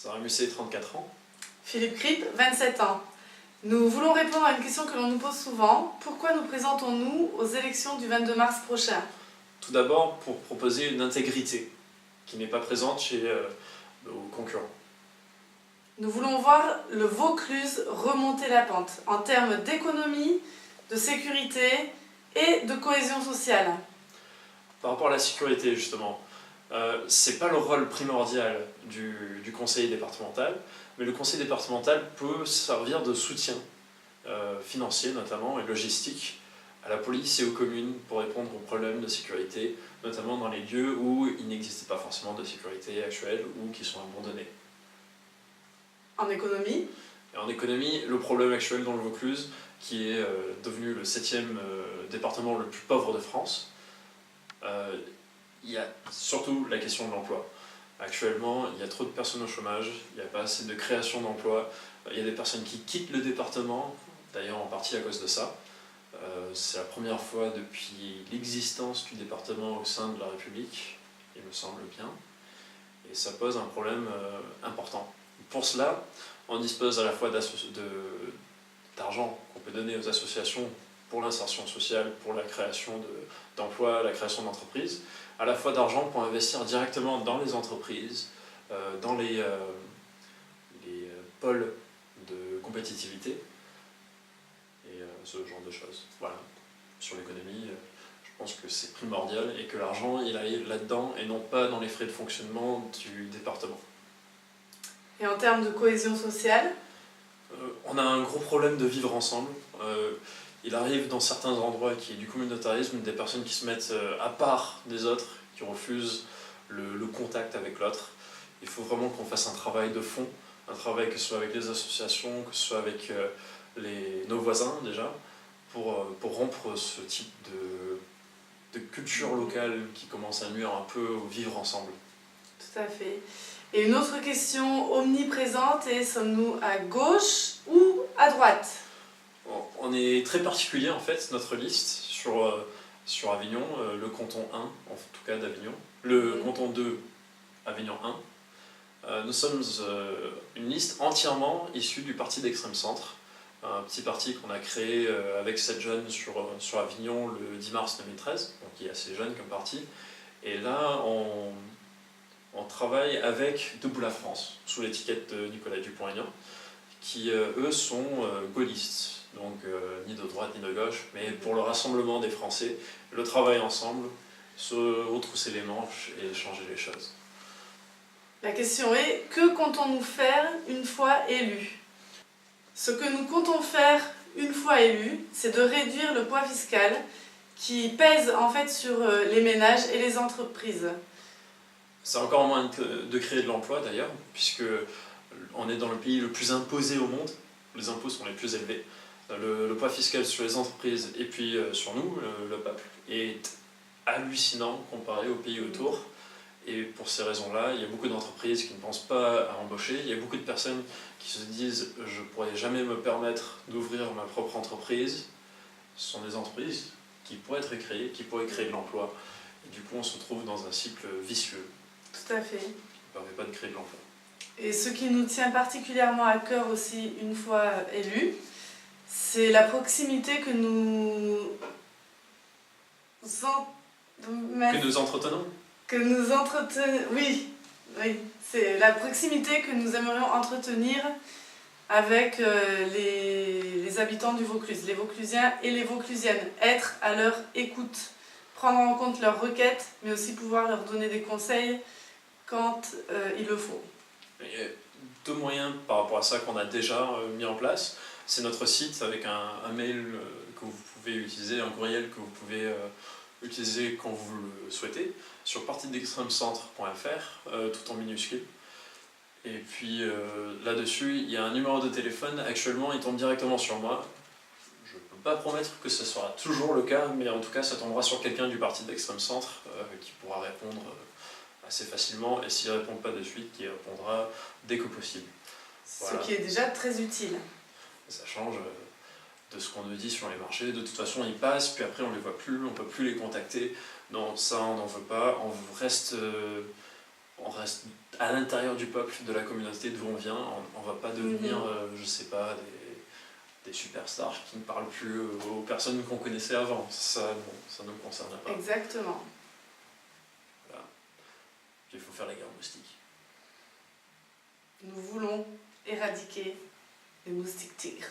Sarah Musset, 34 ans. Philippe Kripp, 27 ans. Nous voulons répondre à une question que l'on nous pose souvent. Pourquoi nous présentons-nous aux élections du 22 mars prochain? Tout d'abord pour proposer une intégrité qui n'est pas présente chez nos concurrents. Nous voulons voir le Vaucluse remonter la pente en termes d'économie, de sécurité et de cohésion sociale. Par rapport à la sécurité, justement, c'est pas le rôle primordial du conseil départemental, mais le conseil départemental peut servir de soutien financier notamment et logistique à la police et aux communes pour répondre aux problèmes de sécurité, notamment dans les lieux où il n'existe pas forcément de sécurité actuelle ou qui sont abandonnés. En économie? Et en économie, le problème actuel dans le Vaucluse, qui est devenu le 7e département le plus pauvre de France, il y a surtout la question de l'emploi. Actuellement, il y a trop de personnes au chômage, il n'y a pas assez de création d'emplois, il y a des personnes qui quittent le département, d'ailleurs en partie à cause de ça. C'est la première fois depuis l'existence du département au sein de la République, il me semble bien, et ça pose un problème important. Pour cela, on dispose à la fois d'argent qu'on peut donner aux associations pour l'insertion sociale, pour la création d'emplois, la création d'entreprises, à la fois d'argent pour investir directement dans les entreprises, dans les pôles de compétitivité, et ce genre de choses. Voilà. Sur l'économie, je pense que c'est primordial et que l'argent il aille là-dedans et non pas dans les frais de fonctionnement du département. Et en termes de cohésion sociale? On a un gros problème de vivre ensemble. Il arrive dans certains endroits qu'il y ait du communautarisme, des personnes qui se mettent à part des autres, qui refusent le contact avec l'autre. Il faut vraiment qu'on fasse un travail de fond, un travail que ce soit avec les associations, que ce soit avec nos voisins déjà, pour rompre ce type de culture locale qui commence à nuire un peu au vivre ensemble. Tout à fait. Et une autre question omniprésente est, sommes-nous à gauche ou à droite? On est très particulier en fait, notre liste sur Avignon, le canton 1 en tout cas d'Avignon, le canton 2, Avignon 1. Nous sommes une liste entièrement issue du parti d'extrême centre, un petit parti qu'on a créé avec 7 jeunes sur Avignon le 10 mars 2013, donc qui est assez jeune comme parti. Et là, on travaille avec Debout la France, sous l'étiquette de Nicolas Dupont-Aignan, qui eux sont gaullistes, donc ni de droite ni de gauche, mais pour le rassemblement des Français, le travail ensemble, se retrousser les manches et changer les choses. La question est, que comptons-nous faire une fois élus? Ce que nous comptons faire une fois élus, c'est de réduire le poids fiscal qui pèse en fait sur les ménages et les entreprises. C'est encore moins de créer de l'emploi d'ailleurs, puisque on est dans le pays le plus imposé au monde, les impôts sont les plus élevés. Le poids fiscal sur les entreprises et puis sur nous, le peuple, est hallucinant comparé aux pays autour. Et pour ces raisons-là, il y a beaucoup d'entreprises qui ne pensent pas à embaucher, il y a beaucoup de personnes qui se disent « je ne pourrais jamais me permettre d'ouvrir ma propre entreprise ». Ce sont des entreprises qui pourraient être créées, qui pourraient créer de l'emploi. Et du coup, on se trouve dans un cycle vicieux. Tout à fait. Qui ne permet pas de créer de l'emploi. Et ce qui nous tient particulièrement à cœur aussi une fois élus, c'est la proximité que nous entretenons. Oui, c'est la proximité que nous aimerions entretenir avec les habitants du Vaucluse, les Vauclusiens et les Vauclusiennes. Être à leur écoute, prendre en compte leurs requêtes, mais aussi pouvoir leur donner des conseils quand il le faut. Il y a 2 moyens par rapport à ça qu'on a déjà mis en place. C'est notre site avec un mail que vous pouvez utiliser, un courriel que vous pouvez utiliser quand vous le souhaitez, sur partidextremecentre.fr, tout en minuscule. Et puis là-dessus, il y a un numéro de téléphone. Actuellement, il tombe directement sur moi. Je ne peux pas promettre que ce sera toujours le cas, mais en tout cas, ça tombera sur quelqu'un du parti d'extrême centre qui pourra répondre assez facilement, et s'il ne répond pas de suite, qui répondra dès que possible. Voilà. Ce qui est déjà très utile. Ça change de ce qu'on nous dit sur les marchés. De toute façon, ils passent, puis après on ne les voit plus, on ne peut plus les contacter. Non, ça on n'en veut pas, on reste à l'intérieur du peuple, de la communauté d'où on vient. On va pas devenir, je sais pas, des superstars qui ne parlent plus aux personnes qu'on connaissait avant. Ça, non, ça ne nous concerne pas. Exactement. Voilà. Puis il faut faire la guerre aux moustiques. Nous voulons éradiquer les moustiques tigres.